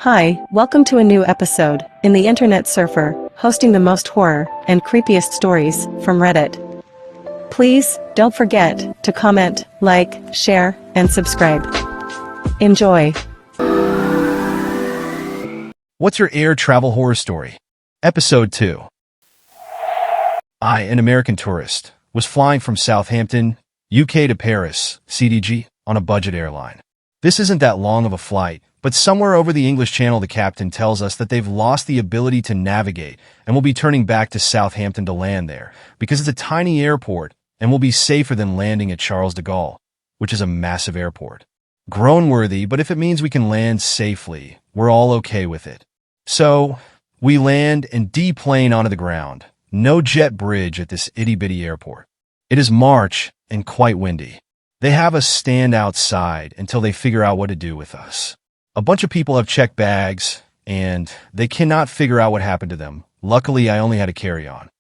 Hi, welcome to a new episode in the Internet Surfer, hosting the most horror and creepiest stories from Reddit. Please don't forget to comment, like, share, and subscribe. Enjoy. What's your air travel horror story? Episode 2. I, an American tourist, was flying from Southampton, UK to Paris, CDG, on a budget airline. This isn't that long of a flight, but somewhere over the English Channel the captain tells us that they've lost the ability to navigate and will be turning back to Southampton to land there, because it's a tiny airport and will be safer than landing at Charles de Gaulle, which is a massive airport. Groan-worthy, but if it means we can land safely, we're all okay with it. So, we land and deplane onto the ground. No jet bridge at this itty-bitty airport. It is March and quite windy. They have us stand outside until they figure out what to do with us. A bunch of people have checked bags, and they cannot figure out what happened to them. Luckily, I only had a carry-on.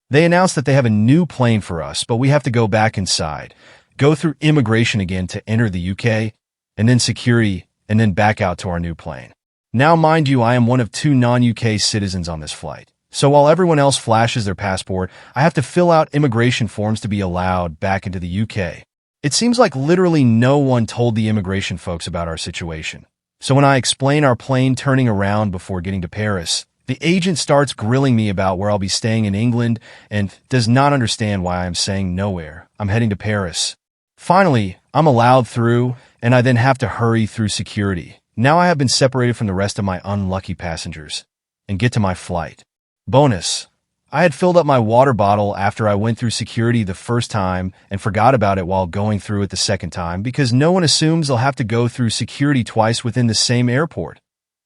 They announced that they have a new plane for us, but we have to go back inside, go through immigration again to enter the UK, and then security, and then back out to our new plane. Now, mind you, I am one of 2 non-UK citizens on this flight. So while everyone else flashes their passport, I have to fill out immigration forms to be allowed back into the UK. It seems like literally no one told the immigration folks about our situation. So when I explain our plane turning around before getting to Paris, the agent starts grilling me about where I'll be staying in England and does not understand why I'm saying nowhere. I'm heading to Paris. Finally, I'm allowed through, and I then have to hurry through security. Now I have been separated from the rest of my unlucky passengers and get to my flight. Bonus. I had filled up my water bottle after I went through security the first time and forgot about it while going through it the second time because no one assumes they'll have to go through security twice within the same airport.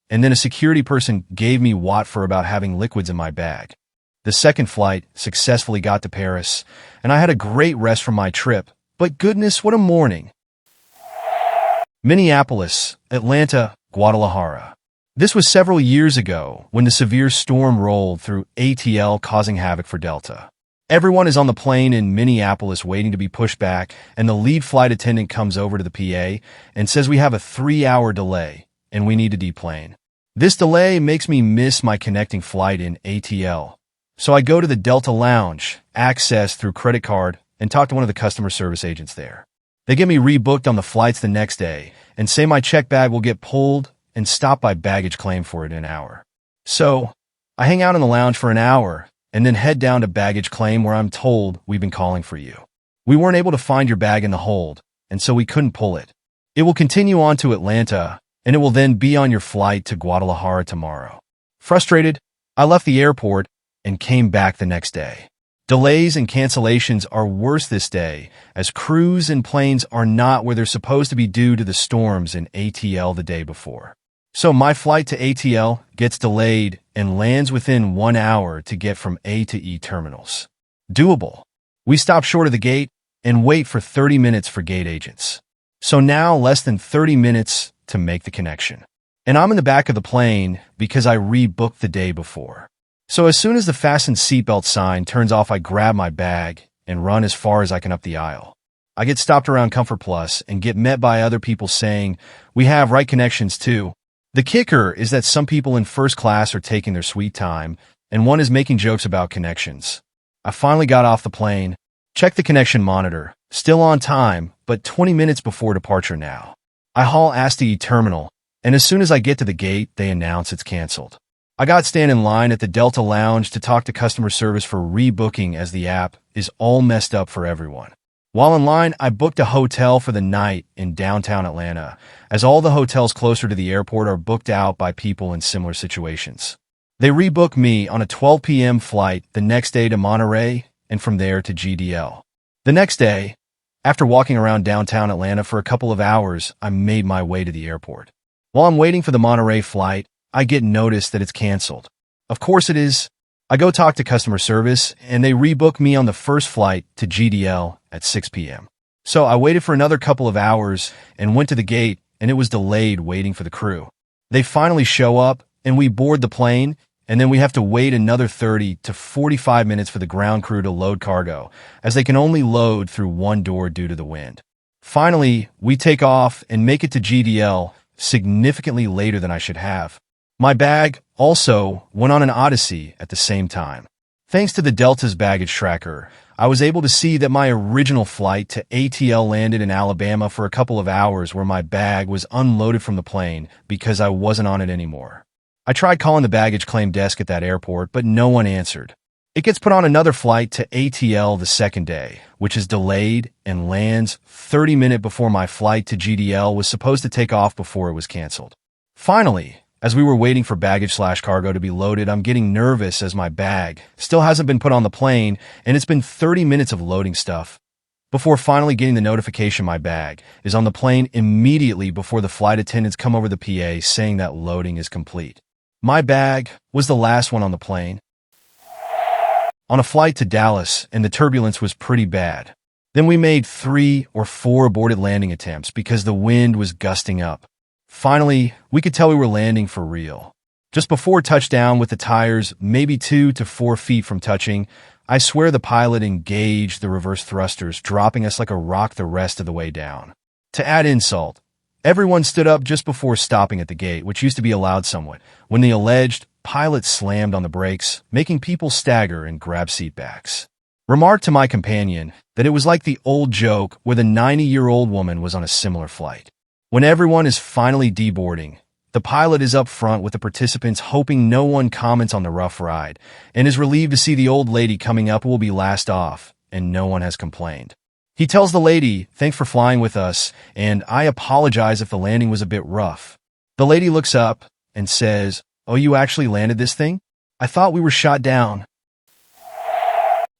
And then a security person gave me what for about having liquids in my bag. The second flight successfully got to Paris, and I had a great rest from my trip, but goodness, what a morning. Minneapolis, Atlanta, Guadalajara. This was several years ago when the severe storm rolled through ATL, causing havoc for Delta. Everyone is on the plane in Minneapolis waiting to be pushed back, and the lead flight attendant comes over to the PA and says we have a 3-hour delay and we need to deplane. This delay makes me miss my connecting flight in ATL. So I go to the Delta lounge, access through credit card, and talk to one of the customer service agents there. They get me rebooked on the flights the next day and say my check bag will get pulled and stop by baggage claim for it in an hour. So, I hang out in the lounge for an hour and then head down to baggage claim where I'm told we've been calling for you. We weren't able to find your bag in the hold, and so we couldn't pull it. It will continue on to Atlanta, and it will then be on your flight to Guadalajara tomorrow. Frustrated, I left the airport and came back the next day. Delays and cancellations are worse this day, as crews and planes are not where they're supposed to be due to the storms in ATL the day before. So my flight to ATL gets delayed and lands within 1 hour to get from A to E terminals. Doable. We stop short of the gate and wait for 30 minutes for gate agents. So now less than 30 minutes to make the connection. And I'm in the back of the plane because I rebooked the day before. So as soon as the fasten seatbelt sign turns off, I grab my bag and run as far as I can up the aisle. I get stopped around Comfort Plus and get met by other people saying, "We have right connections too." The kicker is that some people in first class are taking their sweet time, and one is making jokes about connections. I finally got off the plane, checked the connection monitor, still on time, but 20 minutes before departure now. I haul ass to E terminal, and as soon as I get to the gate, they announce it's canceled. I got stand in line at the Delta lounge to talk to customer service for rebooking as the app is all messed up for everyone. While in line, I booked a hotel for the night in downtown Atlanta, as all the hotels closer to the airport are booked out by people in similar situations. They rebooked me on a 12 p.m. flight the next day to Monterey and from there to GDL. The next day, after walking around downtown Atlanta for a couple of hours, I made my way to the airport. While I'm waiting for the Monterey flight, I get notice that it's canceled. Of course it is. I go talk to customer service, and they rebook me on the first flight to GDL at 6 p.m. So I waited for another couple of hours and went to the gate, and it was delayed waiting for the crew. They finally show up, and we board the plane, and then we have to wait another 30 to 45 minutes for the ground crew to load cargo, as they can only load through one door due to the wind. Finally, we take off and make it to GDL significantly later than I should have. My bag also went on an odyssey at the same time. Thanks to the Delta's baggage tracker, I was able to see that my original flight to ATL landed in Alabama for a couple of hours where my bag was unloaded from the plane because I wasn't on it anymore. I tried calling the baggage claim desk at that airport, but no one answered. It gets put on another flight to ATL the second day, which is delayed and lands 30 minutes before my flight to GDL was supposed to take off before it was canceled. Finally, as we were waiting for baggage/cargo to be loaded, I'm getting nervous as my bag still hasn't been put on the plane, and it's been 30 minutes of loading stuff before finally getting the notification my bag is on the plane immediately before the flight attendants come over the PA saying that loading is complete. My bag was the last one on the plane. On a flight to Dallas, and the turbulence was pretty bad. Then we made 3 or 4 aborted landing attempts because the wind was gusting up. Finally, we could tell we were landing for real. Just before touchdown with the tires maybe 2 to 4 feet from touching, I swear the pilot engaged the reverse thrusters, dropping us like a rock the rest of the way down. To add insult, everyone stood up just before stopping at the gate, which used to be allowed somewhat, when the alleged pilot slammed on the brakes, making people stagger and grab seat backs. Remarked to my companion that it was like the old joke where the 90-year-old woman was on a similar flight. When everyone is finally deboarding, the pilot is up front with the participants hoping no one comments on the rough ride and is relieved to see the old lady coming up who will be last off, and no one has complained. He tells the lady, "Thanks for flying with us, and I apologize if the landing was a bit rough." The lady looks up and says, "Oh, you actually landed this thing? I thought we were shot down."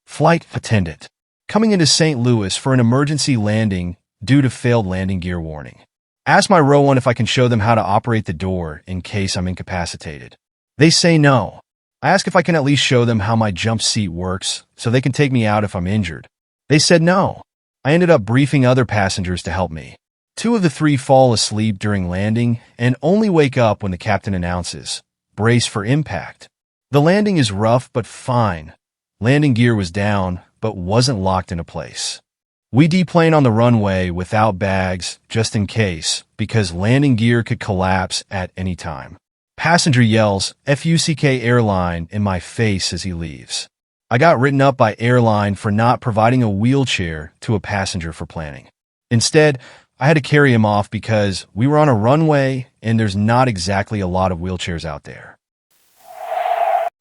Flight attendant coming into St. Louis for an emergency landing due to failed landing gear warning. Ask my row one if I can show them how to operate the door in case I'm incapacitated. They say no. I ask if I can at least show them how my jump seat works so they can take me out if I'm injured. They said no. I ended up briefing other passengers to help me. 2 of the 3 fall asleep during landing and only wake up when the captain announces, "Brace for impact." The landing is rough but fine. Landing gear was down but wasn't locked into place. We deplane on the runway without bags, just in case, because landing gear could collapse at any time. Passenger yells, "FUCK airline," in my face as he leaves. I got written up by airline for not providing a wheelchair to a passenger for planning. Instead, I had to carry him off because we were on a runway and there's not exactly a lot of wheelchairs out there.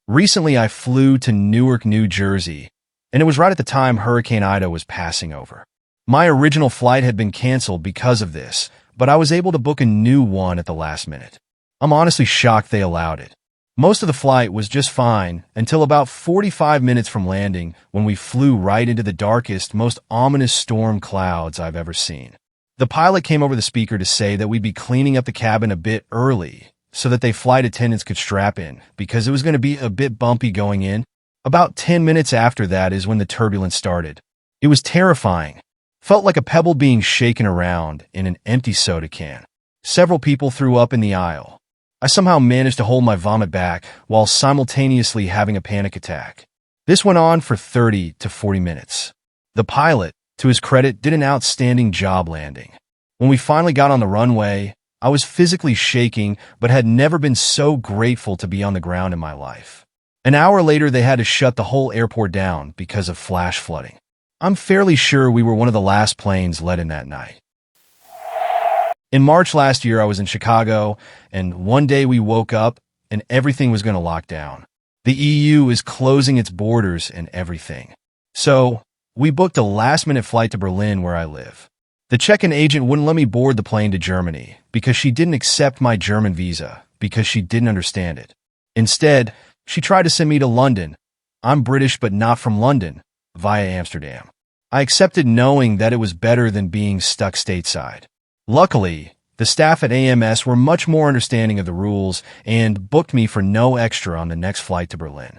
Recently, I flew to Newark, New Jersey, and it was right at the time Hurricane Ida was passing over. My original flight had been canceled because of this, but I was able to book a new one at the last minute. I'm honestly shocked they allowed it. Most of the flight was just fine until about 45 minutes from landing when we flew right into the darkest, most ominous storm clouds I've ever seen. The pilot came over the speaker to say that we'd be cleaning up the cabin a bit early so that they flight attendants could strap in because it was going to be a bit bumpy going in. About 10 minutes after that is when the turbulence started. It was terrifying. Felt like a pebble being shaken around in an empty soda can. Several people threw up in the aisle. I somehow managed to hold my vomit back while simultaneously having a panic attack. This went on for 30 to 40 minutes. The pilot, to his credit, did an outstanding job landing. When we finally got on the runway, I was physically shaking but had never been so grateful to be on the ground in my life. An hour later, they had to shut the whole airport down because of flash flooding. I'm fairly sure we were one of the last planes let in that night. In March last year, I was in Chicago, and one day we woke up and everything was going to lock down. The EU is closing its borders and everything. So, we booked a last-minute flight to Berlin where I live. The check-in agent wouldn't let me board the plane to Germany because she didn't accept my German visa because she didn't understand it. Instead, she tried to send me to London. I'm British but not from London, via Amsterdam. I accepted knowing that it was better than being stuck stateside. Luckily, the staff at AMS were much more understanding of the rules and booked me for no extra on the next flight to Berlin.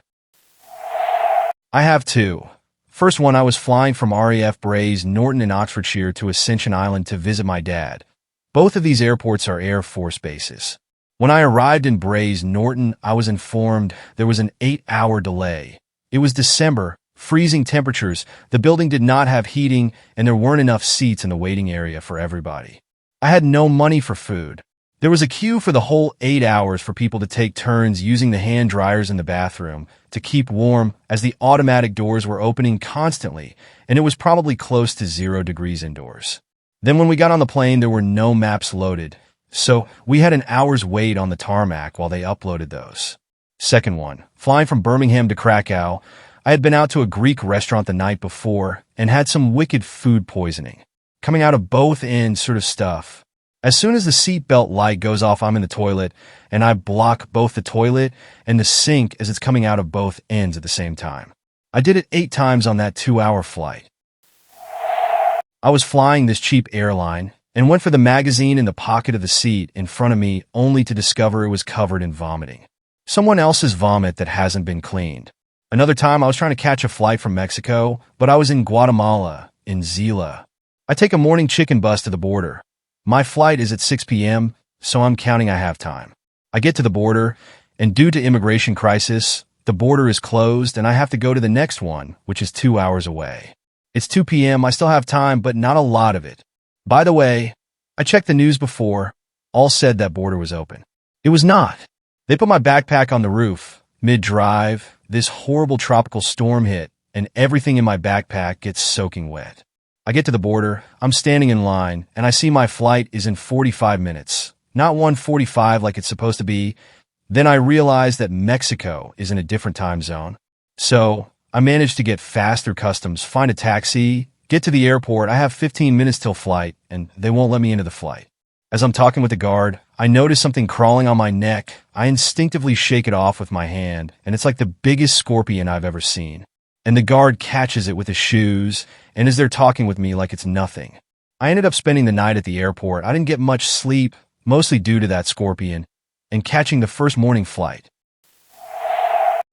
I have 2. First one, I was flying from RAF Braze, Norton in Oxfordshire to Ascension Island to visit my dad. Both of these airports are Air Force bases. When I arrived in Braze, Norton, I was informed there was an 8-hour delay. It was December, freezing temperatures, the building did not have heating, and there weren't enough seats in the waiting area for everybody. I had no money for food. There was a queue for the whole 8 hours for people to take turns using the hand dryers in the bathroom to keep warm as the automatic doors were opening constantly, and it was probably close to 0 degrees indoors. Then when we got on the plane, there were no maps loaded, so we had an hour's wait on the tarmac while they uploaded those. Second one, flying from Birmingham to Krakow, I had been out to a Greek restaurant the night before and had some wicked food poisoning. Coming out of both ends sort of stuff. As soon as the seatbelt light goes off, I'm in the toilet, and I block both the toilet and the sink as it's coming out of both ends at the same time. I did it 8 times on that 2-hour flight. I was flying this cheap airline and went for the magazine in the pocket of the seat in front of me only to discover it was covered in vomiting. Someone else's vomit that hasn't been cleaned. Another time I was trying to catch a flight from Mexico, but I was in Guatemala, in Zila. I take a morning chicken bus to the border. My flight is at 6 p.m., so I'm counting I have time. I get to the border, and due to immigration crisis, the border is closed and I have to go to the next one, which is 2 hours away. It's 2 p.m., I still have time, but not a lot of it. By the way, I checked the news before. All said that border was open. It was not. They put my backpack on the roof. Mid-drive, this horrible tropical storm hit, and everything in my backpack gets soaking wet. I get to the border, I'm standing in line, and I see my flight is in 45 minutes. Not 1:45 like it's supposed to be. Then I realize that Mexico is in a different time zone. So I managed to get fast through customs, find a taxi, get to the airport. I have 15 minutes till flight, and they won't let me into the flight. As I'm talking with the guard, I notice something crawling on my neck. I instinctively shake it off with my hand, and it's like the biggest scorpion I've ever seen. And the guard catches it with his shoes and is there talking with me like it's nothing. I ended up spending the night at the airport. I didn't get much sleep, mostly due to that scorpion, and catching the first morning flight.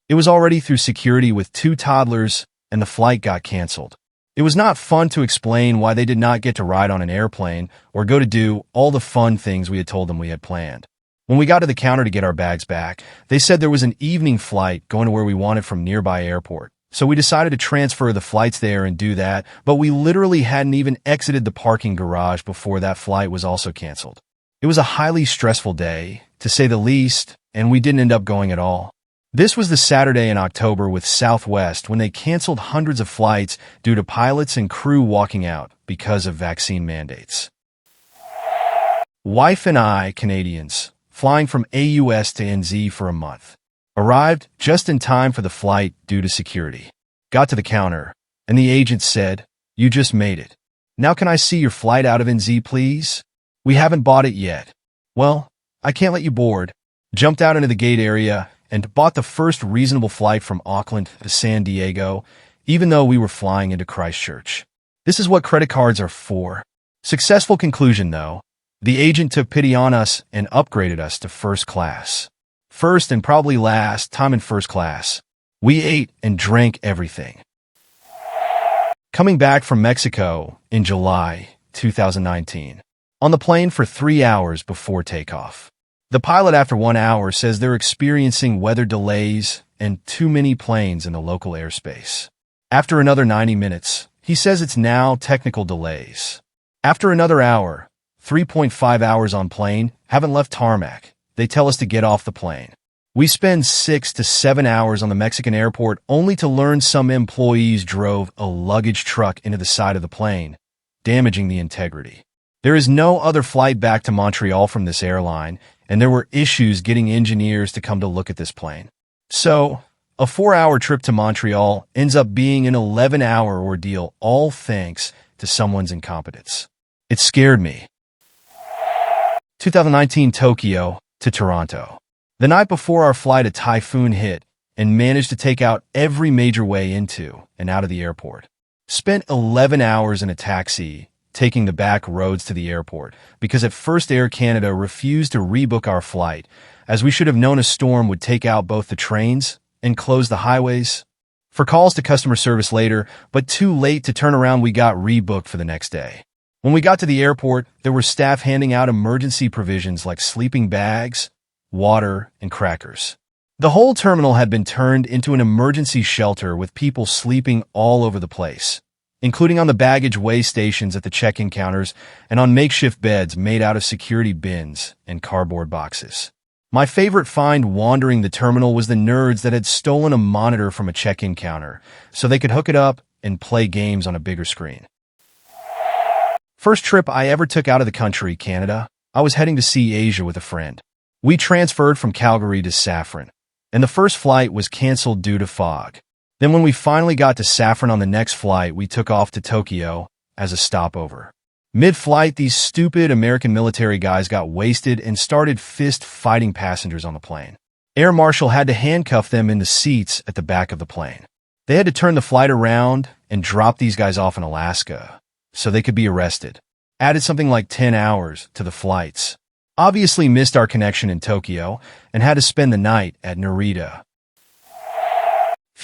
It was already through security with 2 toddlers, and the flight got canceled. It was not fun to explain why they did not get to ride on an airplane or go to do all the fun things we had told them we had planned. When we got to the counter to get our bags back, they said there was an evening flight going to where we wanted from nearby airport. So we decided to transfer the flights there and do that, but we literally hadn't even exited the parking garage before that flight was also canceled. It was a highly stressful day, to say the least, and we didn't end up going at all. This was the Saturday in October with Southwest when they canceled hundreds of flights due to pilots and crew walking out because of vaccine mandates. Wife and I, Canadians, flying from AUS to NZ for a month. Arrived just in time for the flight due to security. Got to the counter, and the agent said, "You just made it. Now can I see your flight out of NZ, please? We haven't bought it yet." Well, I can't let you board. Jumped out into the gate area and bought the first reasonable flight from Auckland to San Diego, even though we were flying into Christchurch. This is what credit cards are for. Successful conclusion, though. The agent took pity on us and upgraded us to first class. First and probably last time in first class. We ate and drank everything. Coming back from Mexico in July 2019. On the plane for 3 hours before takeoff. The pilot after 1 hour says they're experiencing weather delays and too many planes in the local airspace. After another 90 minutes, he says it's now technical delays. After another hour, 3.5 hours on plane, haven't left tarmac. They tell us to get off the plane. We spend 6 to 7 hours on the Mexican airport only to learn some employees drove a luggage truck into the side of the plane, damaging the integrity. There is no other flight back to Montreal from this airline, and there were issues getting engineers to come to look at this plane. So, a 4-hour trip to Montreal ends up being an 11-hour ordeal, all thanks to someone's incompetence. It scared me. 2019 Tokyo to Toronto. The night before our flight, a typhoon hit and managed to take out every major way into and out of the airport. Spent 11 hours in a taxi, taking the back roads to the airport, because at first Air Canada refused to rebook our flight, as we should have known a storm would take out both the trains and close the highways. For calls to customer service later, but too late to turn around, we got rebooked for the next day. When we got to the airport, there were staff handing out emergency provisions like sleeping bags, water, and crackers. The whole terminal had been turned into an emergency shelter with people sleeping all over the place. including on the baggage weigh stations at the check-in counters and on makeshift beds made out of security bins and cardboard boxes. My favorite find wandering the terminal was the nerds that had stolen a monitor from a check-in counter so they could hook it up and play games on a bigger screen. First trip I ever took out of the country, Canada, I was heading to see Asia with a friend. We transferred from Calgary to Saffron, and the first flight was canceled due to fog. Then when we finally got to Saffron on the next flight, we took off to Tokyo as a stopover. Mid-flight, these stupid American military guys got wasted and started fist-fighting passengers on the plane. Air Marshal had to handcuff them in the seats at the back of the plane. They had to turn the flight around and drop these guys off in Alaska so they could be arrested. Added something like 10 hours to the flights. Obviously missed our connection in Tokyo and had to spend the night at Narita.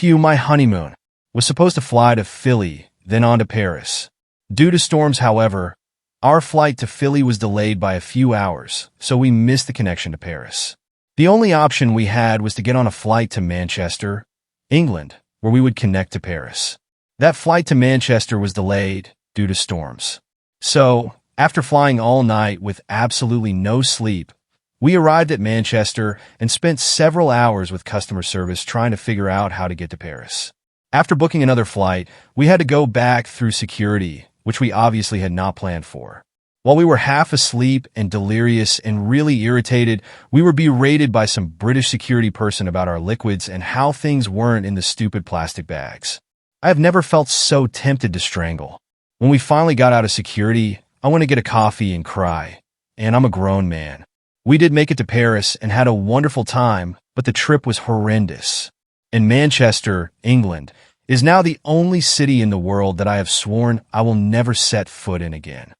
My honeymoon was supposed to fly to Philly, then on to Paris. Due to storms, however, our flight to Philly was delayed by a few hours, so we missed the connection to Paris. The only option we had was to get on a flight to Manchester, England, where we would connect to Paris. That flight to Manchester was delayed due to storms. So, after flying all night with absolutely no sleep, we arrived at Manchester and spent several hours with customer service trying to figure out how to get to Paris. After booking another flight, we had to go back through security, which we obviously had not planned for. While we were half asleep and delirious and really irritated, we were berated by some British security person about our liquids and how things weren't in the stupid plastic bags. I have never felt so tempted to strangle. When we finally got out of security, I went to get a coffee and cry, and I'm a grown man. We did make it to Paris and had a wonderful time, but the trip was horrendous. And Manchester, England, is now the only city in the world that I have sworn I will never set foot in again.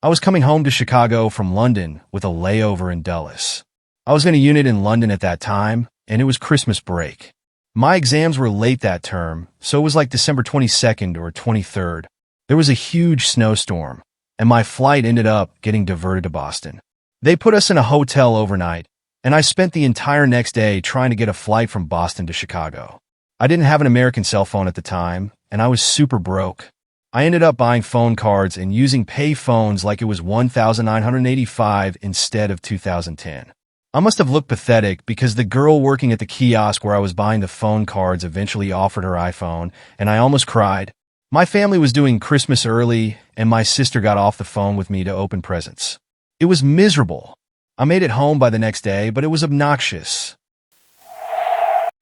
I was coming home to Chicago from London with a layover in Dulles. I was in a unit in London at that time, and it was Christmas break. My exams were late that term, so it was like December 22nd or 23rd. There was a huge snowstorm, and my flight ended up getting diverted to Boston. They put us in a hotel overnight, and I spent the entire next day trying to get a flight from Boston to Chicago. I didn't have an American cell phone at the time, and I was super broke. I ended up buying phone cards and using pay phones like it was $1,985 instead of $2,010. I must have looked pathetic because the girl working at the kiosk where I was buying the phone cards eventually offered her iPhone, and I almost cried. My family was doing Christmas early, and my sister got off the phone with me to open presents. It was miserable. I made it home by the next day, but it was obnoxious.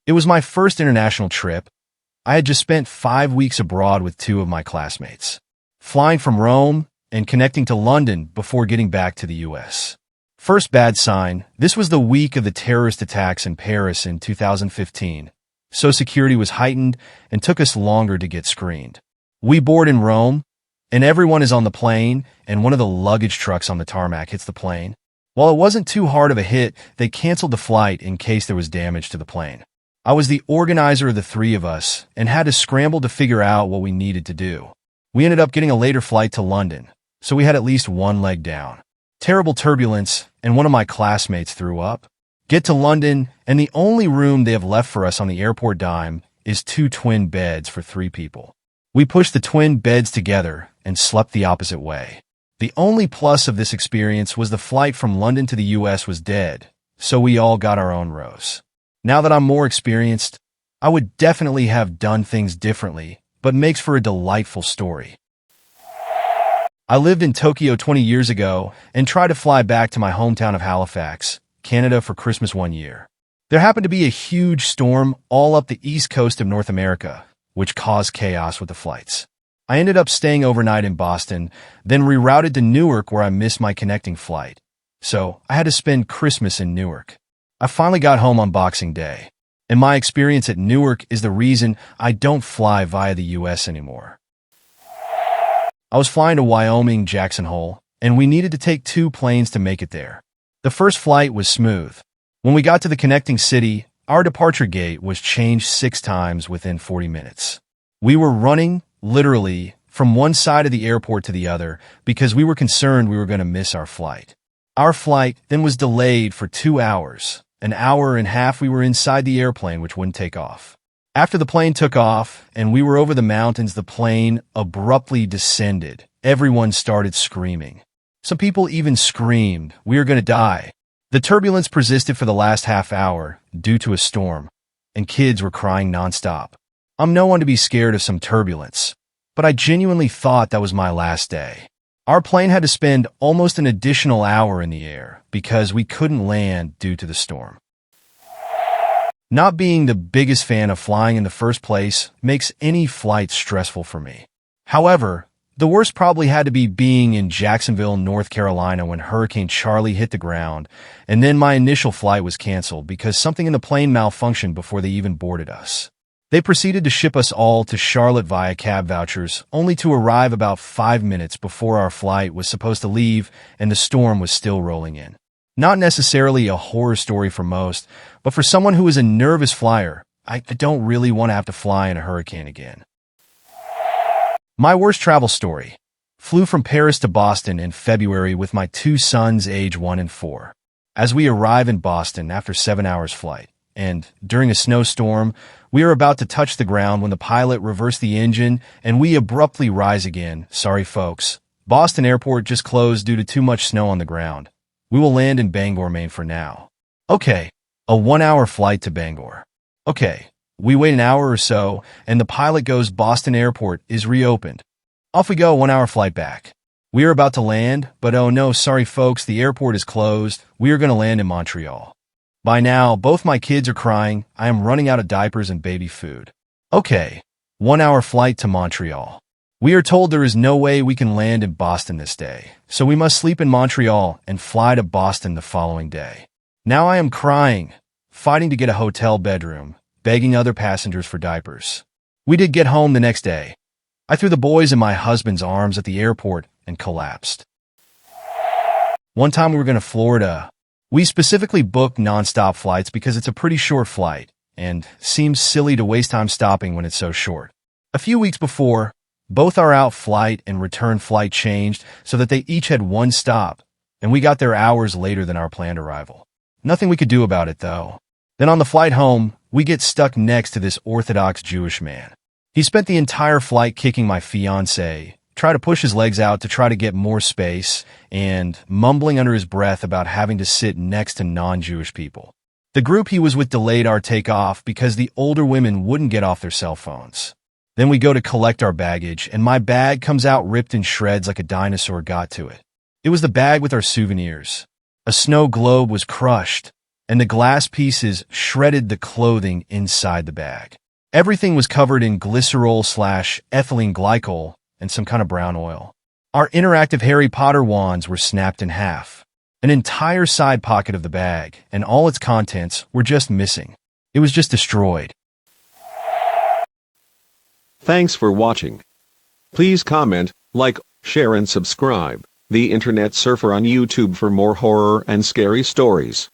It was my first international trip. I had just spent 5 weeks abroad with 2 of my classmates, flying from Rome and connecting to London before getting back to the U.S. First bad sign, this was the week of the terrorist attacks in Paris in 2015, so security was heightened and took us longer to get screened. We board in Rome, and everyone is on the plane, and one of the luggage trucks on the tarmac hits the plane. While it wasn't too hard of a hit, they canceled the flight in case there was damage to the plane. I was the organizer of the 3 of us and had to scramble to figure out what we needed to do. We ended up getting a later flight to London, so we had at least one leg down. Terrible turbulence, and one of my classmates threw up. Get to London, and the only room they have left for us on the airport dime is 2 twin beds for 3 people. We pushed the twin beds together and slept the opposite way. The only plus of this experience was the flight from London to the US was dead, so we all got our own rows. Now that I'm more experienced, I would definitely have done things differently, but makes for a delightful story. I lived in Tokyo 20 years ago and tried to fly back to my hometown of Halifax, Canada for Christmas one year. There happened to be a huge storm all up the east coast of North America, which caused chaos with the flights. I ended up staying overnight in Boston, then rerouted to Newark where I missed my connecting flight. So I had to spend Christmas in Newark. I finally got home on Boxing Day, and my experience at Newark is the reason I don't fly via the US anymore. I was flying to Wyoming, Jackson Hole, and we needed to take 2 planes to make it there. The first flight was smooth. When we got to the connecting city, our departure gate was changed 6 times within 40 minutes. We were running, literally, from one side of the airport to the other because we were concerned we were going to miss our flight. Our flight then was delayed for 2 hours. An hour and a half we were inside the airplane which wouldn't take off. After the plane took off and we were over the mountains, the plane abruptly descended. Everyone started screaming. Some people even screamed, "We are going to die." The turbulence persisted for the last half hour due to a storm, and kids were crying nonstop. I'm no one to be scared of some turbulence, but I genuinely thought that was my last day. Our plane had to spend almost an additional hour in the air because we couldn't land due to the storm. Not being the biggest fan of flying in the first place makes any flight stressful for me. However, the worst probably had to be being in Jacksonville, North Carolina when Hurricane Charlie hit the ground, and then my initial flight was canceled because something in the plane malfunctioned before they even boarded us. They proceeded to ship us all to Charlotte via cab vouchers, only to arrive about 5 minutes before our flight was supposed to leave and the storm was still rolling in. Not necessarily a horror story for most, but for someone who is a nervous flyer, I don't really want to have to fly in a hurricane again. My worst travel story. Flew from Paris to Boston in February with my 2 sons age 1 and 4. As we arrive in Boston after 7 hours flight, and during a snowstorm, we are about to touch the ground when the pilot reversed the engine and we abruptly rise again. Sorry folks. Boston Airport just closed due to too much snow on the ground. We will land in Bangor, Maine for now. Okay, a 1-hour flight to Bangor. Okay. We wait an hour or so, and the pilot goes, "Boston Airport is reopened." Off we go, 1-hour flight back. We are about to land, but oh no, sorry folks, the airport is closed. We are going to land in Montreal. By now, both my kids are crying. I am running out of diapers and baby food. Okay, 1-hour flight to Montreal. We are told there is no way we can land in Boston this day, so we must sleep in Montreal and fly to Boston the following day. Now I am crying, fighting to get a hotel bedroom, begging other passengers for diapers. We did get home the next day. I threw the boys in my husband's arms at the airport and collapsed. One time we were going to Florida. We specifically booked nonstop flights because it's a pretty short flight and seems silly to waste time stopping when it's so short. A few weeks before, both our out flight and return flight changed so that they each had one stop, and we got there hours later than our planned arrival. Nothing we could do about it, though. Then on the flight home, we get stuck next to this Orthodox Jewish man. He spent the entire flight kicking my fiancée, tried to push his legs out to try to get more space, and mumbling under his breath about having to sit next to non-Jewish people. The group he was with delayed our takeoff because the older women wouldn't get off their cell phones. Then we go to collect our baggage, and my bag comes out ripped in shreds like a dinosaur got to it. It was the bag with our souvenirs. A snow globe was crushed, and the glass pieces shredded the clothing inside the bag. Everything was covered in glycerol/ethylene glycol and some kind of brown oil. Our interactive Harry Potter wands were snapped in half. An entire side pocket of the bag and all its contents were just missing. It was just destroyed. Thanks for watching. Please comment, like, share and subscribe. The Internet Surfer on YouTube for more horror and scary stories.